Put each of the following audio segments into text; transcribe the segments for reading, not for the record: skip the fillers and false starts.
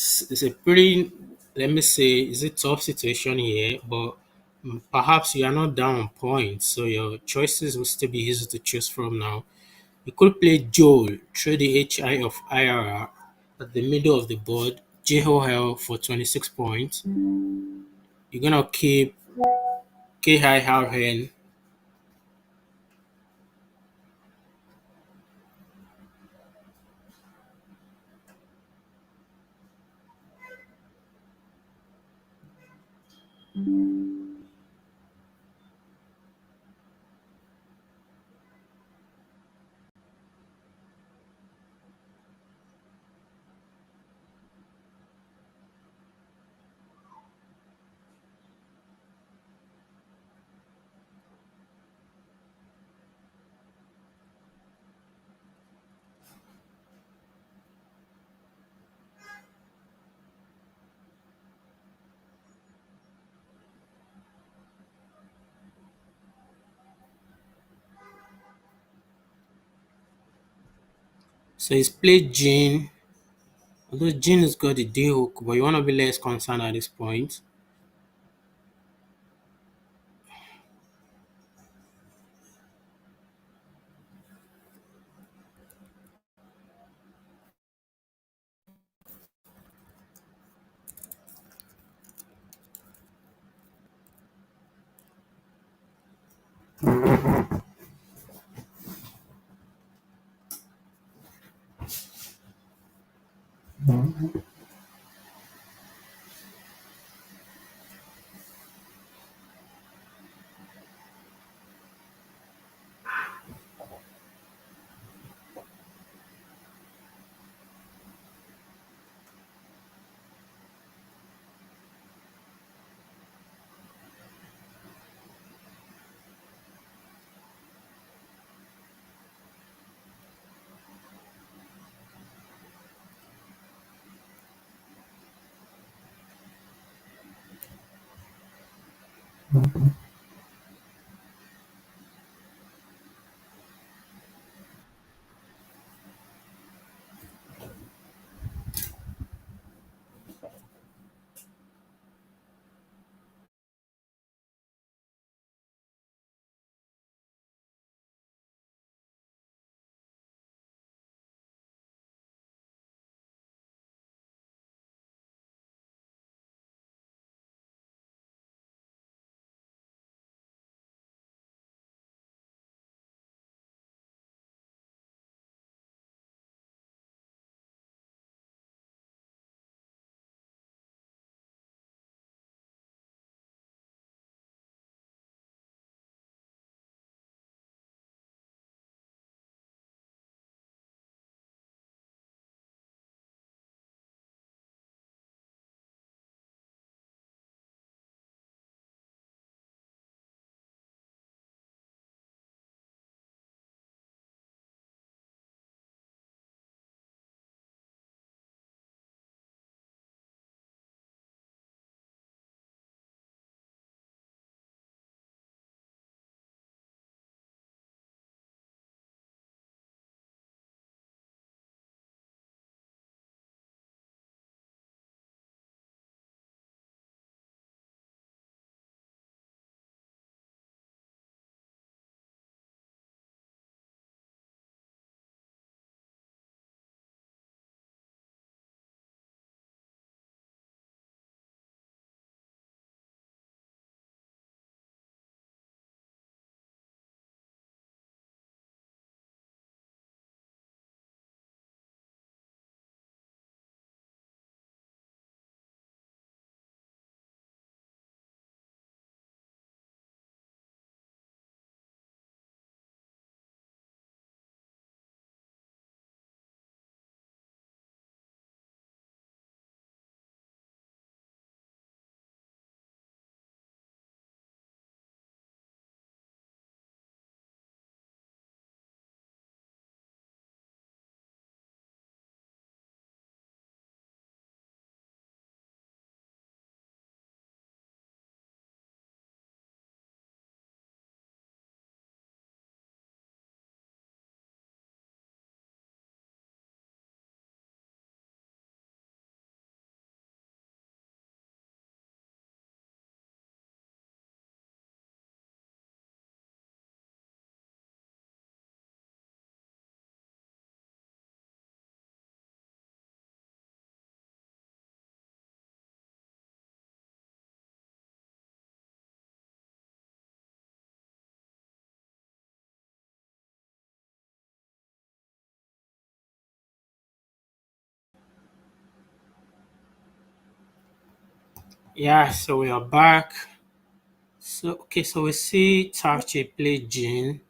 It's a pretty, let me say, it's a tough situation here, but perhaps you are not down on points, so your choices will still be easy to choose from now. You could play Joel through the HI of IRR at the middle of the board, JOL for 26 points. You're gonna keep KIRN. So he's played Jean, although Jean has got the D hook, but you wanna be less concerned at this point. Yeah, so we are back. So okay, so we see Tachi play Jin.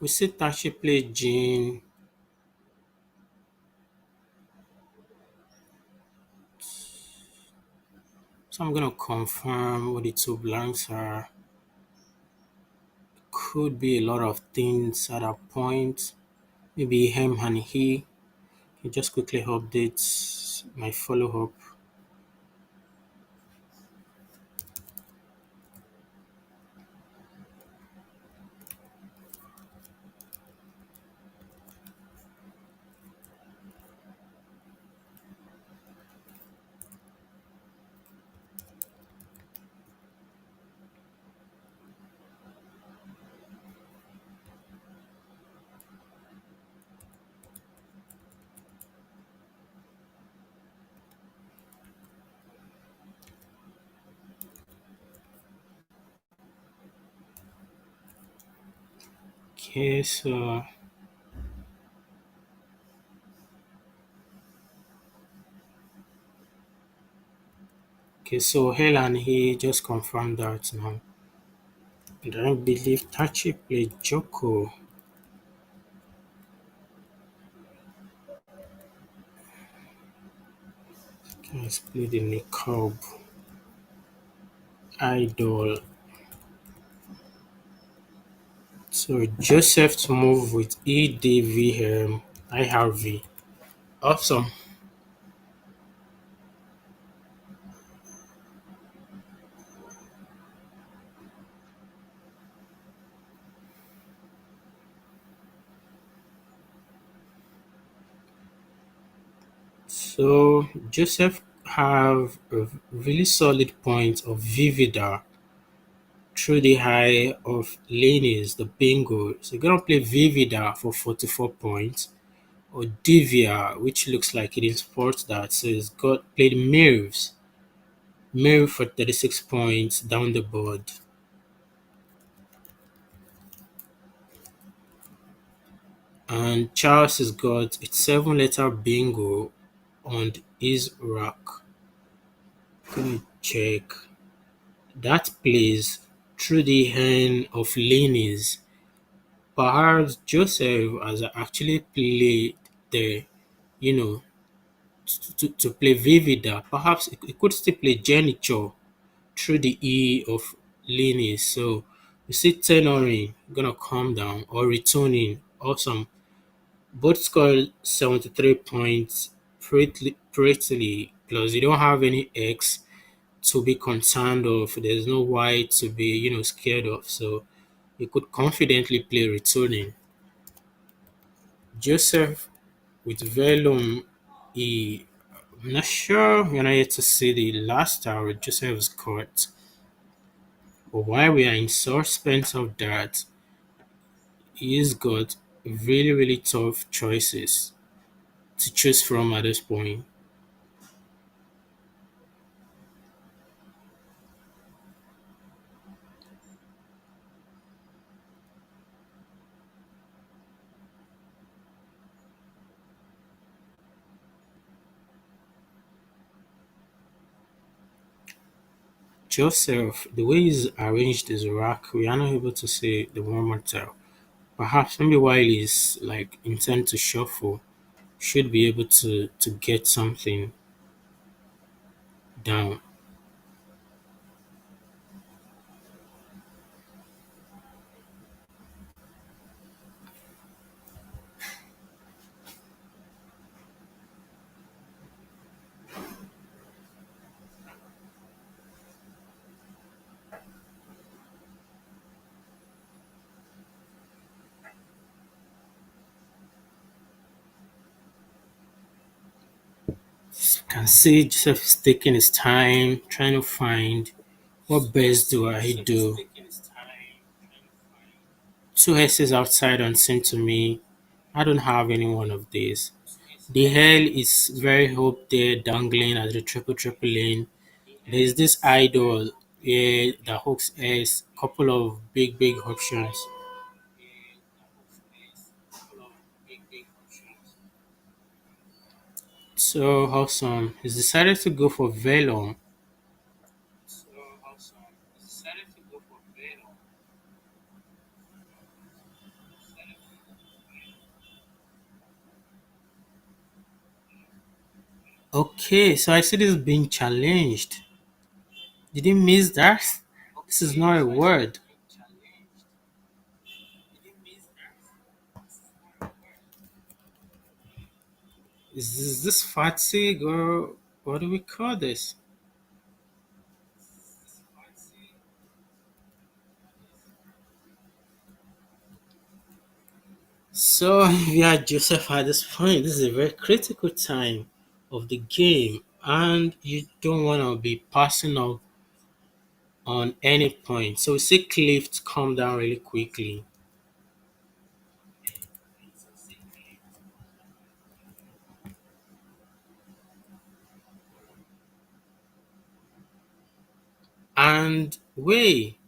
We see Tachi play Jin. So I'm gonna confirm what the two blanks are. Could be a lot of things at a point. Maybe him and he. You just quickly update my follow up. Okay, so Hell and he just confirmed that now. And I believe Tachi played Joko. Guys played the Nicob Idol. So Joseph to move with EDVM IRV. Awesome. So Joseph have a really solid point of Vivida through the high of Lanes, the bingo. So you're gonna play Vivida for 44 points or Divya, which looks like it imports that. So it's got played Mirv for 36 points down the board. And Charles has got a 7 letter bingo on his rack. Gonna check. That plays through the hand of Lanes. Perhaps Joseph has actually played the, you know, to play Vivida. Perhaps it could still play Geniture through the E of Lanes. So we see tenoring gonna come down or returning. Awesome. Both scored 73 points prettily, plus you don't have any X to be concerned of. There's no Y to be, scared of. So you could confidently play returning. Joseph with Vellum E. I'm not sure when I yet to see the last hour Joseph's court. But while we are in suspense of that, he's got really, really tough choices to choose from at this point. Joseph, the way he's arranged his rack, we are not able to see the one more tile. Perhaps maybe while he's like intent to shuffle, should be able to get something down. You can see Joseph is taking his time, trying to find what best do I do. Two S's outside unseen to me. I don't have any one of these. The hell is very hope there dangling at the triple lane. There's this idol that hooks S, couple of big options. So awesome. He's decided to go for Velom. Okay, so I see this being challenged. Did you miss that? This is not a word. Is this fatigue or what do we call this? So yeah, Joseph, at this point, this is a very critical time of the game, and you don't want to be passing up on any point. So we see Cliff come down really quickly. And wait,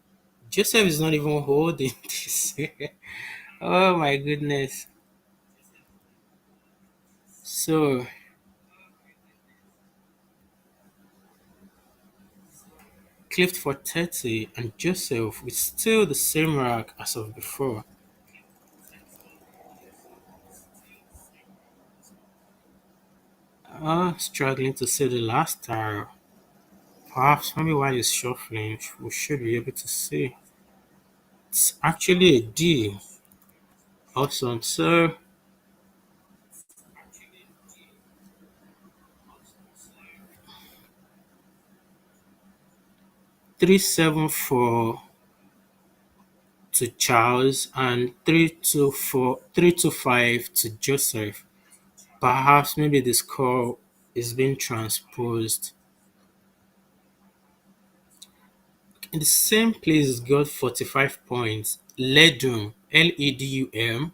Joseph is not even holding this. Oh my goodness. So Cliff for 30 and Joseph with still the same rank as of before. Struggling to see the last star. Perhaps maybe while he's shuffling, we should be able to see. It's actually a D. Awesome. So 374 to Charles and 325 to Joseph. Perhaps maybe the score is being transposed. In the same place got 45 points. Ledum, Ledum,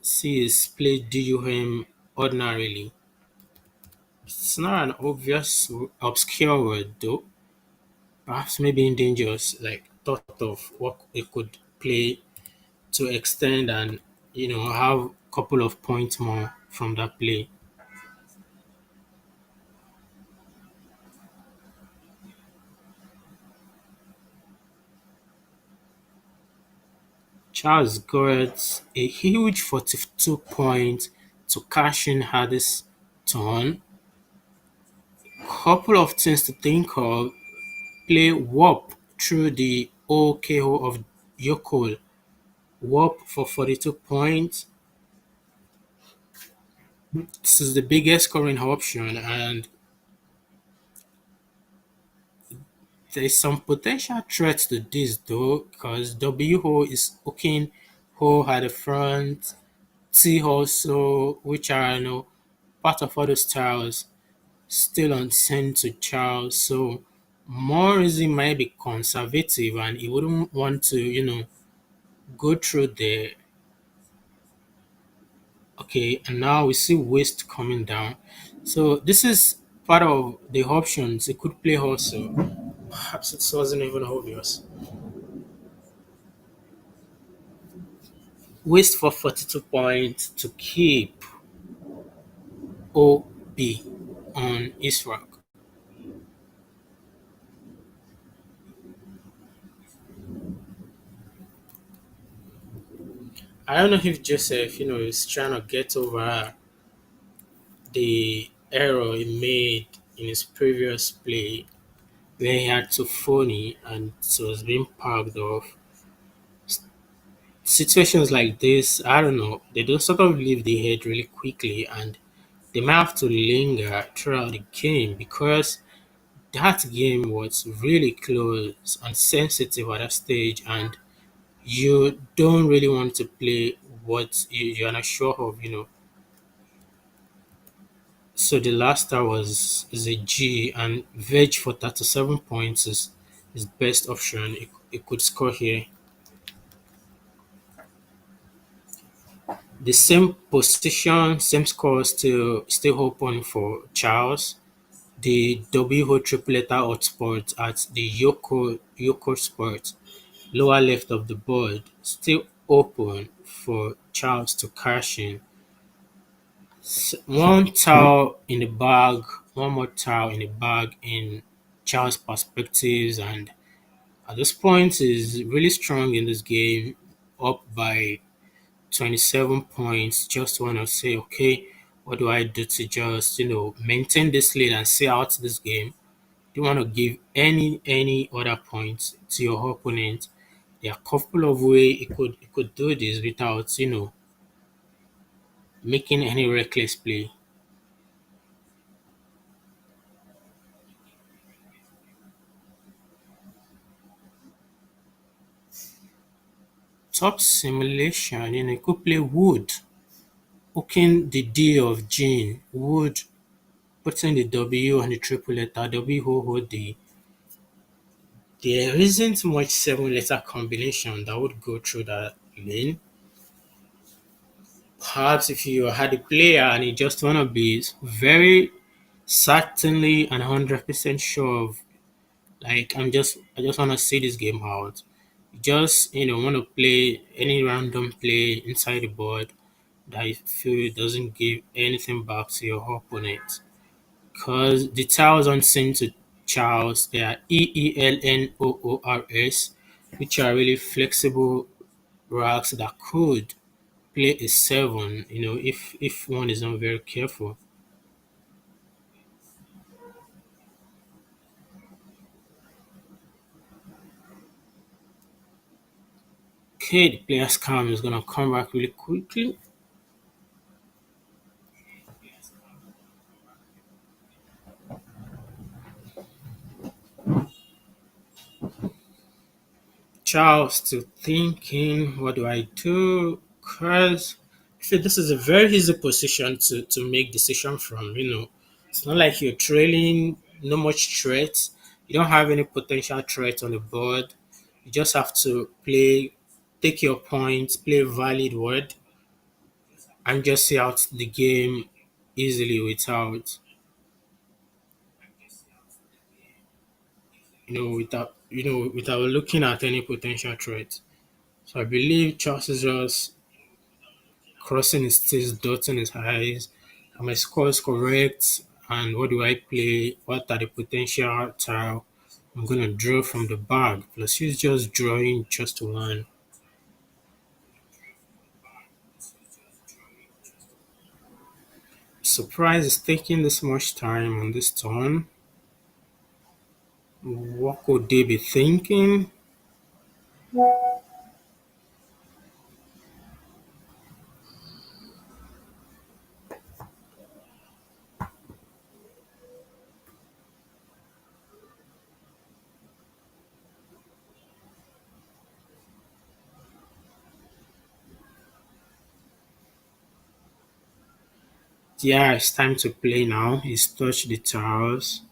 C is played DUM ordinarily. It's not an obvious obscure word though. Perhaps maybe in dangerous, like thought of what it could play to extend and have a couple of points more from that play. Charles got a huge 42 points to cash in at this turn. Couple of things to think of. Play Warp through the OKO of Yokol. Warp for 42 points. This is the biggest scoring option, and there is some potential threat to this though, because WO is hooking Ho at the front, T also, which are part of other styles, still on send to Charles. So Morrissey might be conservative and he wouldn't want to, go through the okay, and now we see waste coming down. So this is part of the options. It could play also. Perhaps it wasn't even obvious. Waste for 42 points to keep OB on his rock. I don't know if Joseph, is trying to get over the error he made in his previous play where he had to phony and so was being parked off. Situations like this, I don't know, they don't sort of leave the head really quickly and they might have to linger throughout the game because that game was really close and sensitive at that stage and you don't really want to play what you're not sure of. So the last star was is a G and Veg for 37 points is his best option. It could score here. The same position, same score still open for Charles. The WO triple letter hotspot at the Yoko spot, lower left of the board, still open for Charles to cash in. One towel in the bag, one more towel in the bag in Charles' perspectives, and at this point is really strong in this game, up by 27 points. Just want to say, okay, what do I do to just maintain this lead and see out this game? Do you want to give any other points to your opponent? There are a couple of ways you could do this without making any reckless play. Top simulation, you could play wood, hooking the D of Gene, wood, putting the W on the triple letter, WOOD. There isn't much seven letter combination that would go through that lane. Perhaps if you had a player and you just want to be very certainly and 100% sure of, like, I just want to see this game out. You just want to play any random play inside the board that you feel doesn't give anything back to your opponent. Because the tiles unseen to Charles, they are EELNOORS, which are really flexible racks that could play a seven, if one is not very careful. Okay, the player's cam is gonna come back really quickly. Charles still thinking, what do I do? Cause see, this is a very easy position to make decision from. It's not like you're trailing, no much threat. You don't have any potential threat on the board. You just have to play, take your points, play a valid word, and just see out the game easily without looking at any potential threat. So I believe Charles is just crossing his T's, dotting his I's. Are my scores correct? And what do I play? What are the potential tile I'm gonna draw from the bag? Plus he's just drawing just one. Surprise is taking this much time on this turn. What could they be thinking? Yeah, it's time to play now. He's touched the tiles.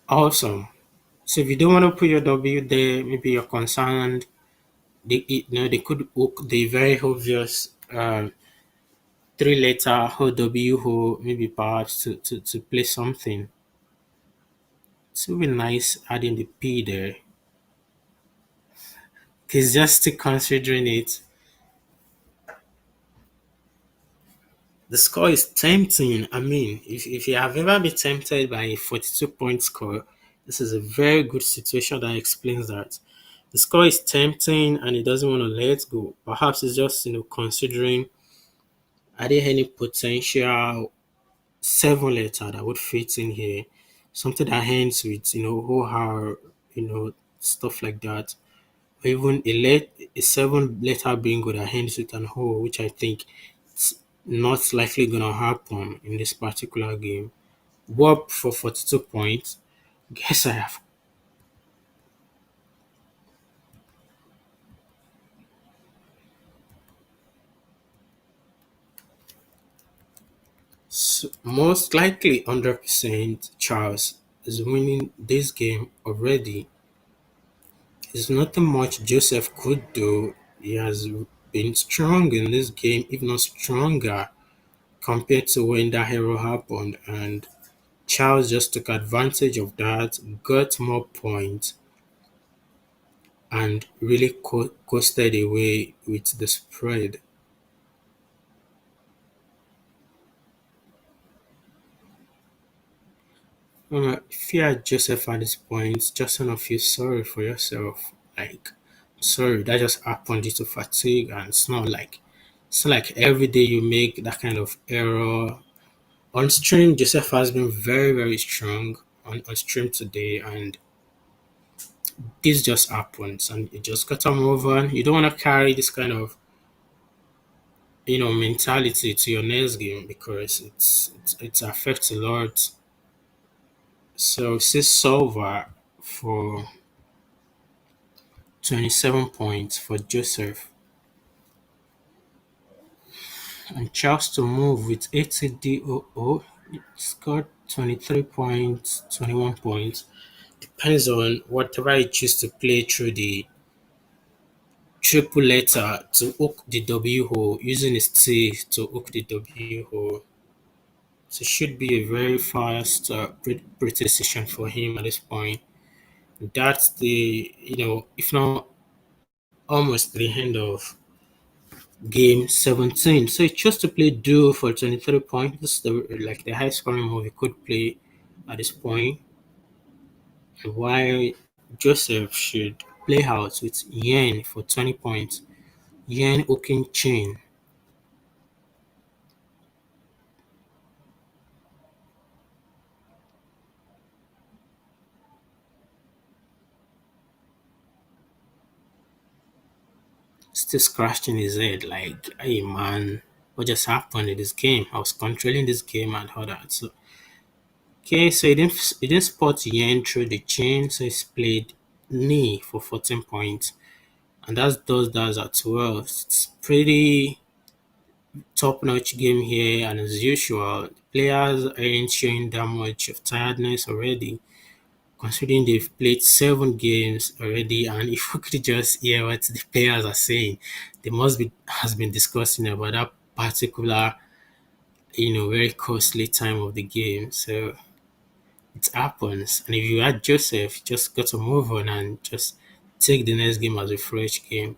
Awesome. So if you don't want to put your W there, maybe you're concerned they could hook the very obvious three letter OW who maybe perhaps to play something. It would be nice adding the P there. Cause just still considering it. The score is tempting. I mean, if you have ever been tempted by a 42-point score, this is a very good situation that explains that. The score is tempting and he doesn't want to let go. Perhaps it's just considering, are there any potential seven letter that would fit in here? Something that ends with OR, stuff like that. Or even a seven letter bingo that ends with an O, which I think it's not likely gonna happen in this particular game. Warp for 42 points. Guess I have most likely 100% Charles is winning this game already. There's nothing much Joseph could do. He has been strong in this game, if not stronger, compared to when that hero happened. And Charles just took advantage of that, got more points, and really coasted away with the spread. If you are Joseph at this point, just wanna feel sorry for yourself. Like, sorry, that just happened due to fatigue, and it's not like every day you make that kind of error. On stream, Joseph has been very, very strong on stream today, and this just happens, and you just gotta move on. You don't wanna carry this kind of mentality to your next game because it affects a lot. So six solver for 27 points for Joseph, and Charles to move with ATDOO scored 23 points, 21 points. Depends on whatever you choose to play through the triple letter to hook the W hole using his T to hook the W hole. So it should be a very fast precision for him at this point. That's if not almost the end of game 17. So he chose to play duo for 23 points. This is the high scoring move he could play at this point. And while Joseph should play out with Yen for 20 points. Yen hooking chain. Still scratching his head like, hey man, what just happened in this game? I was controlling this game and all that. So okay, so he didn't spot Yen through the chain, so he's played knee for 14 points. And that does that as well. It's pretty top notch game here, and as usual, players aren't showing that much of tiredness already. Considering they've played 7 games already, and if we could just hear what the players are saying, they must be has been discussing about that particular, very costly time of the game. So it happens, and if you had Joseph, you just got to move on and just take the next game as a fresh game.